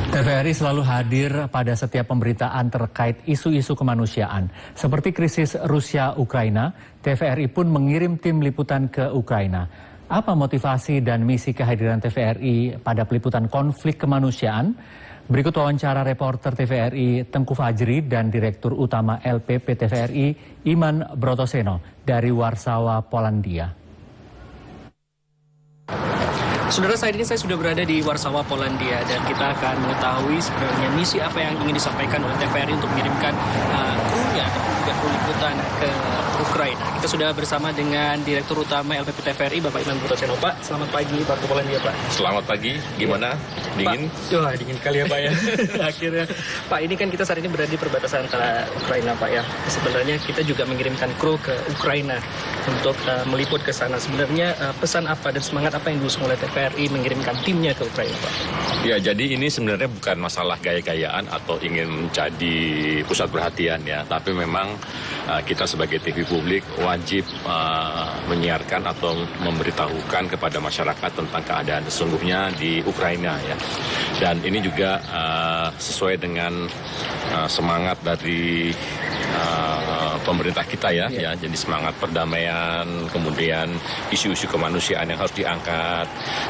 TVRI selalu hadir pada setiap pemberitaan terkait isu-isu kemanusiaan. Seperti krisis Rusia-Ukraina, TVRI pun mengirim tim liputan ke Ukraina. Apa motivasi dan misi kehadiran TVRI pada peliputan konflik kemanusiaan? Berikut wawancara reporter TVRI Tengku Fajri dan Direktur Utama LPP TVRI Iman Brotoseno dari Warsawa, Polandia. Saudara, saat ini saya sudah berada di Warsawa, Polandia, dan kita akan mengetahui sebenarnya misi apa yang ingin disampaikan oleh TVRI untuk mengirimkan krunya atau juga kru liputan ke Ukraina. Kita sudah bersama dengan Direktur Utama LPP TVRI, Bapak Iman Brotoseno. Pak, selamat pagi Pak, ke Polandia, Pak. Selamat pagi, gimana? Dingin? Pak, wah, dingin kali ya Pak ya. Akhirnya, Pak, ini kan kita saat ini berada di perbatasan antara Ukraina, Pak ya. Sebenarnya kita juga mengirimkan kru ke Ukraina untuk meliput ke sana. Sebenarnya pesan apa dan semangat apa yang diusung oleh TVRI mengirimkan timnya ke Ukraina, Pak? Ya, jadi ini sebenarnya bukan masalah gaya-gayaan atau ingin menjadi pusat perhatian ya, tapi memang kita sebagai TV publik wajib menyiarkan atau memberitahukan kepada masyarakat tentang keadaan sesungguhnya di Ukraina ya. Dan ini juga sesuai dengan semangat dari pemerintah kita ya, jadi semangat perdamaian, kemudian isu-isu kemanusiaan yang harus diangkat.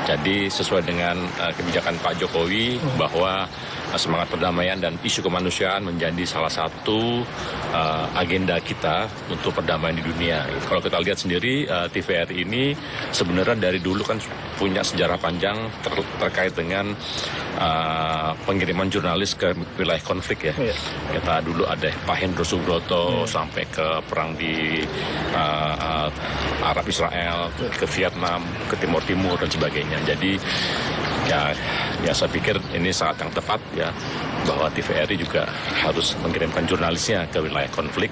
Jadi sesuai dengan kebijakan Pak Jokowi bahwa semangat perdamaian dan isu kemanusiaan menjadi salah satu agenda kita untuk perdamaian di dunia. Kalau kita lihat sendiri, TVRI ini sebenarnya dari dulu kan punya sejarah panjang terkait dengan pengiriman jurnalis ke wilayah konflik ya. Kita dulu ada Pak Hendro Subroto sampai ke perang di Arab Israel, ke Vietnam, ke Timur Timur dan sebagainya. Jadi ya saya pikir ini saat yang tepat ya bahwa TVRI juga harus mengirimkan jurnalisnya ke wilayah konflik,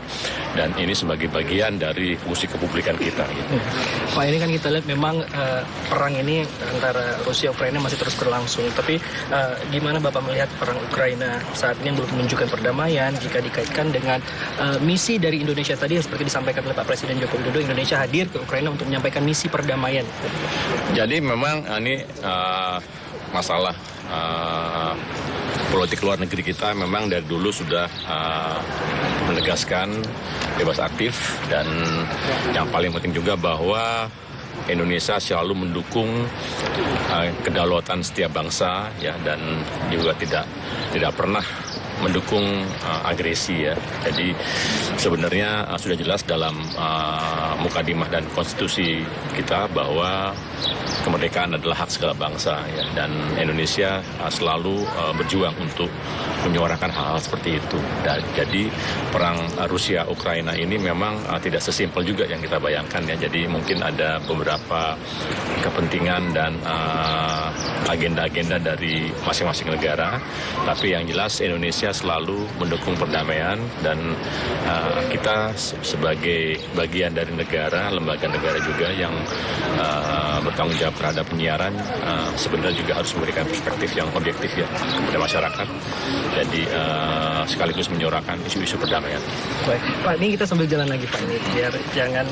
dan ini sebagai bagian dari fungsi kepublikan kita. Gitu. Pak, ini kan kita lihat memang perang ini antara Rusia Ukraina masih terus berlangsung. Tapi gimana Bapak melihat perang Ukraina saat ini yang belum menunjukkan perdamaian jika dikaitkan dengan misi dari Indonesia tadi yang seperti disampaikan oleh Pak Presiden Joko Widodo, Indonesia hadir ke Ukraina untuk menyampaikan misi perdamaian. Jadi memang ini masalah politik luar negeri kita memang dari dulu sudah menegaskan bebas aktif, dan yang paling penting juga bahwa Indonesia selalu mendukung kedaulatan setiap bangsa ya, dan juga tidak pernah mendukung agresi ya. Jadi sebenarnya sudah jelas dalam mukadimah dan konstitusi kita bahwa kemerdekaan adalah hak segala bangsa ya, dan Indonesia selalu berjuang untuk menyuarakan hal-hal seperti itu. Dan jadi perang Rusia Ukraina ini memang tidak sesimpel juga yang kita bayangkan ya. Jadi mungkin ada beberapa kepentingan dan agenda-agenda dari masing-masing negara, tapi yang jelas Indonesia selalu mendukung perdamaian, dan kita sebagai bagian dari negara, lembaga negara juga yang bertanggung jawab terhadap penyiaran, sebenarnya juga harus memberikan perspektif yang objektif ya kepada masyarakat. Jadi sekaligus menyuarakan isu-isu perdamaian. Baik, Pak, ini kita sambil jalan lagi Pak, ini biar jangan,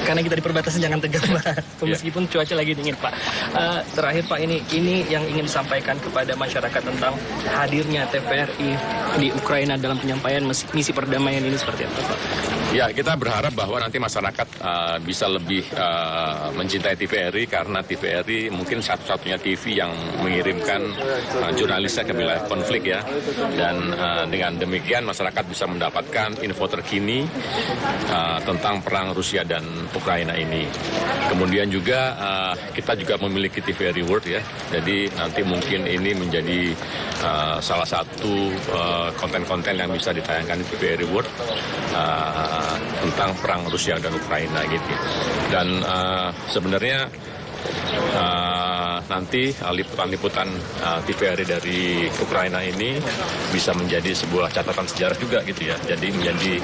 karena kita di perbatasan jangan tegang Pak, meskipun cuaca lagi dingin Pak. Terakhir Pak, ini yang ingin disampaikan kepada masyarakat tentang hadirnya TVRI di Ukraina dalam penyampaian misi perdamaian ini seperti apa Pak? Ya, kita berharap bahwa nanti masyarakat bisa lebih mencintai TVRI, karena TVRI mungkin satu-satunya TV yang mengirimkan jurnalisnya ke wilayah konflik ya. Dan dengan demikian masyarakat bisa mendapatkan info terkini tentang perang Rusia dan Ukraina ini. Kemudian juga kita juga memiliki TVRI World ya. Jadi nanti mungkin ini menjadi salah satu konten-konten yang bisa ditayangkan di TVRI World tentang perang Rusia dan Ukraina gitu. Dan sebenarnya nanti liputan-liputan TVRI dari Ukraina ini bisa menjadi sebuah catatan sejarah juga gitu ya. Jadi menjadi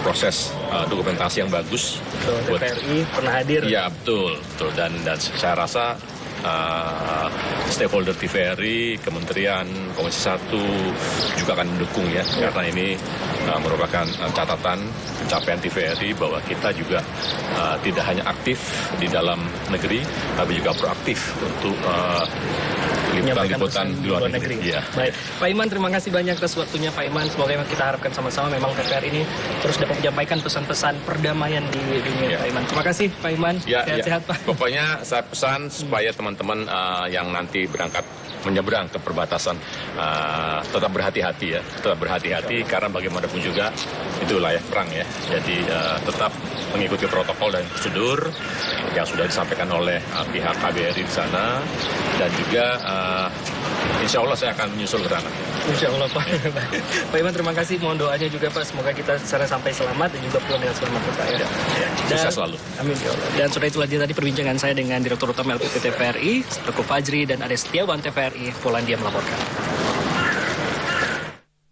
proses dokumentasi yang bagus. Betul, TVRI pernah hadir. Ya betul. Dan saya rasa stakeholder TVRI, Kementerian, Komisi 1 juga akan mendukung ya, karena ini merupakan catatan pencapaian TVRI bahwa kita juga tidak hanya aktif di dalam negeri, tapi juga proaktif untuk liputan di luar negeri. Ya. Baik, Pak Iman, terima kasih banyak atas waktunya Pak Iman. Semoga kita harapkan sama-sama memang TVRI ini terus dapat menyampaikan pesan-pesan perdamaian di dunia, Pak Iman. Terima kasih Pak Iman. Sehat-sehat Pak. Pokoknya saya pesan supaya teman-teman yang nanti berangkat menyeberang ke perbatasan tetap berhati-hati ya, tetap berhati-hati karena bagaimanapun juga itu wilayah perang ya. Jadi tetap mengikuti protokol dan prosedur yang sudah disampaikan oleh pihak KBRI di sana, dan juga insya Allah saya akan menyusul ke sana. Insya Allah Pak. Pak Iman, terima kasih. Mohon doanya juga Pak, semoga kita secara sampai selamat dan juga pulang dengan selamat Pak ya. Sukses selalu. Amin ya Allah. Dan sudah itulah dia tadi perbincangan saya dengan Direktur Utama LPP TVRI, Teguh Fajri, dan Ade Setiawan TVRI, Polandia melaporkan.